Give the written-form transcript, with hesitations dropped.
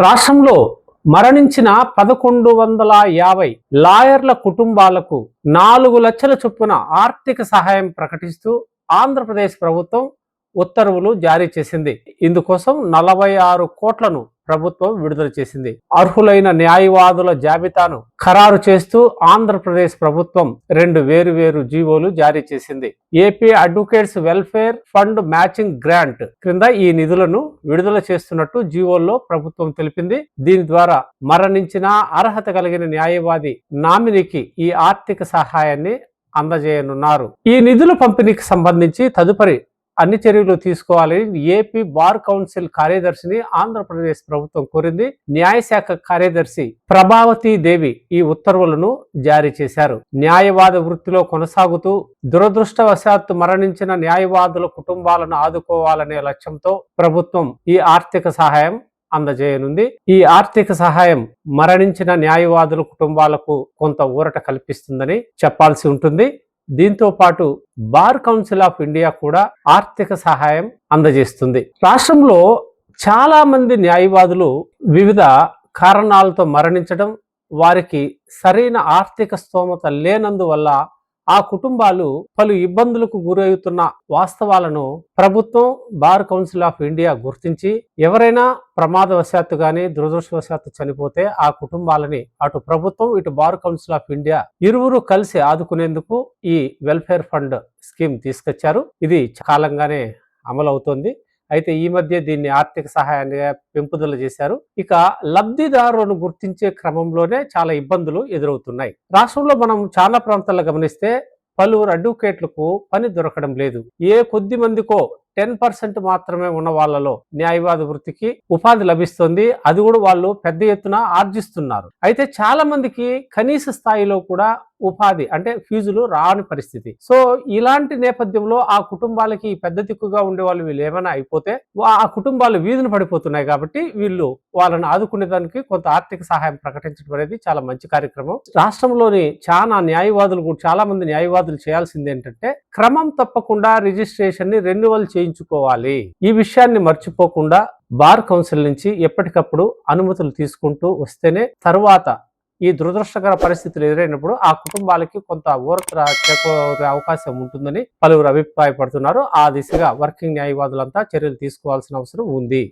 రాష్ట్రంలో మరణించిన 1150 లాయర్ల కుటుంబాలకు 4 లక్షల చొప్పున ఆర్థిక సహాయం ప్రకటిస్తూ ఆంధ్రప్రదేశ్ ప్రభుత్వం ఉత్తర్వులు జారీ చేసింది. ఇందుకోసం 46 కోట్లను ప్రభుత్వం విడుదల చేసింది. అర్హులైన న్యాయవాదుల జాబితాను ఖరారు చేస్తూ ఆంధ్రప్రదేశ్ ప్రభుత్వం 2 వేరు జీవోలు జారీ చేసింది. AP advocates welfare fund matching grant క్రింద ఈ నిధులను విడుదల చేస్తున్నట్టు జీవోల్లో ప్రభుత్వం తెలిపింది. దీని ద్వారా మరణించిన అర్హత కలిగిన న్యాయవాది నామినీకి ఈ ఆర్థిక సహాయాన్ని అందజేయనున్నారు. ఈ నిధుల పంపిణీకి సంబంధించి తదుపరి అన్ని చర్యలు తీసుకోవాలని ఏపీ బార్ కౌన్సిల్ కార్యదర్శిని ఆంధ్రప్రదేశ్ ప్రభుత్వం కోరింది. న్యాయశాఖ కార్యదర్శి ప్రభావతి దేవి ఈ ఉత్తర్వులను జారీ చేశారు. న్యాయవాద వృత్తిలో కొనసాగుతూ దురదృష్టవశాత్తు మరణించిన న్యాయవాదుల కుటుంబాలను ఆదుకోవాలనే లక్ష్యంతో ప్రభుత్వం ఈ ఆర్థిక సహాయం అందజేయనుంది. ఈ ఆర్థిక సహాయం మరణించిన న్యాయవాదుల కుటుంబాలకు కొంత ఊరట కల్పిస్తుందని చెప్పాల్సి ఉంటుంది. దీంతో పాటు బార్ కౌన్సిల్ ఆఫ్ ఇండియా కూడా ఆర్థిక సహాయం అందజేస్తుంది. రాష్ట్రంలో చాలా మంది న్యాయవాదులు వివిధ కారణాలతో మరణించడం, వారికి సరైన ఆర్థిక స్తోమత లేనందువల్ల ఆ కుటుంబాలు పలు ఇబ్బందులకు గురవుతున్న వాస్తవాలను ప్రభుత్వం బార్ కౌన్సిల్ ఆఫ్ ఇండియా గుర్తించి ఎవరైనా ప్రమాదవశాత్తు గాని దురదృష్టవశాత్తు చనిపోతే ఆ కుటుంబాలని అటు ప్రభుత్వం ఇటు బార్ కౌన్సిల్ ఆఫ్ ఇండియా ఇరువురు కలిసి ఆదుకునేందుకు ఈ వెల్ఫేర్ ఫండ్ స్కీమ్ తీసుకొచ్చారు. ఇది కాలంగానే అమలవుతోంది. అయితే ఈ మధ్య దీన్ని ఆర్థిక సహాయాన్ని పెంపుదల చేశారు. ఇక లబ్ధిదారులను గుర్తించే క్రమంలోనే చాలా ఇబ్బందులు ఎదురవుతున్నాయి. రాష్ట్రంలో మనం చాలా ప్రాంతాల్లో గమనిస్తే పలువురు అడ్వకేట్లకు పని దొరకడం లేదు. ఏ కొద్ది మందికో 10% మాత్రమే ఉన్న వాళ్ళలో న్యాయవాద వృత్తికి ఉపాధి లభిస్తుంది. అది కూడా వాళ్ళు పెద్ద ఎత్తున ఆర్జిస్తున్నారు. అయితే చాలా మందికి కనీస స్థాయిలో కూడా ఉపాధి అంటే ఫీజులు రాని పరిస్థితి. సో ఇలాంటి నేపథ్యంలో ఆ కుటుంబాలకి పెద్ద దిక్కుగా ఉండే వాళ్ళు వీళ్ళు ఏమైనా అయిపోతే ఆ కుటుంబాలు వీధిన పడిపోతున్నాయి. కాబట్టి వీళ్ళు వాళ్ళని ఆదుకునే దానికి కొంత ఆర్థిక సహాయం ప్రకటించడం అనేది చాలా మంచి కార్యక్రమం. రాష్ట్రంలోని చాలా మంది న్యాయవాదులు చేయాల్సింది ఏంటంటే క్రమం తప్పకుండా రిజిస్ట్రేషన్ ని రెన్యువల్ చేయించుకోవాలి. ఈ విషయాన్ని మర్చిపోకుండా బార్ కౌన్సిల్ నుంచి ఎప్పటికప్పుడు అనుమతులు తీసుకుంటూ వస్తేనే తరువాత ఈ దురదృష్టకర పరిస్థితులు ఎదురైనప్పుడు ఆ కుటుంబాలకి కొంత ఊరట చేకూరే అవకాశం ఉంటుందని పలువురు అభిప్రాయపడుతున్నారు. ఆ దిశగా వర్కింగ్ న్యాయవాదులంతా చర్యలు తీసుకోవాల్సిన అవసరం ఉంది.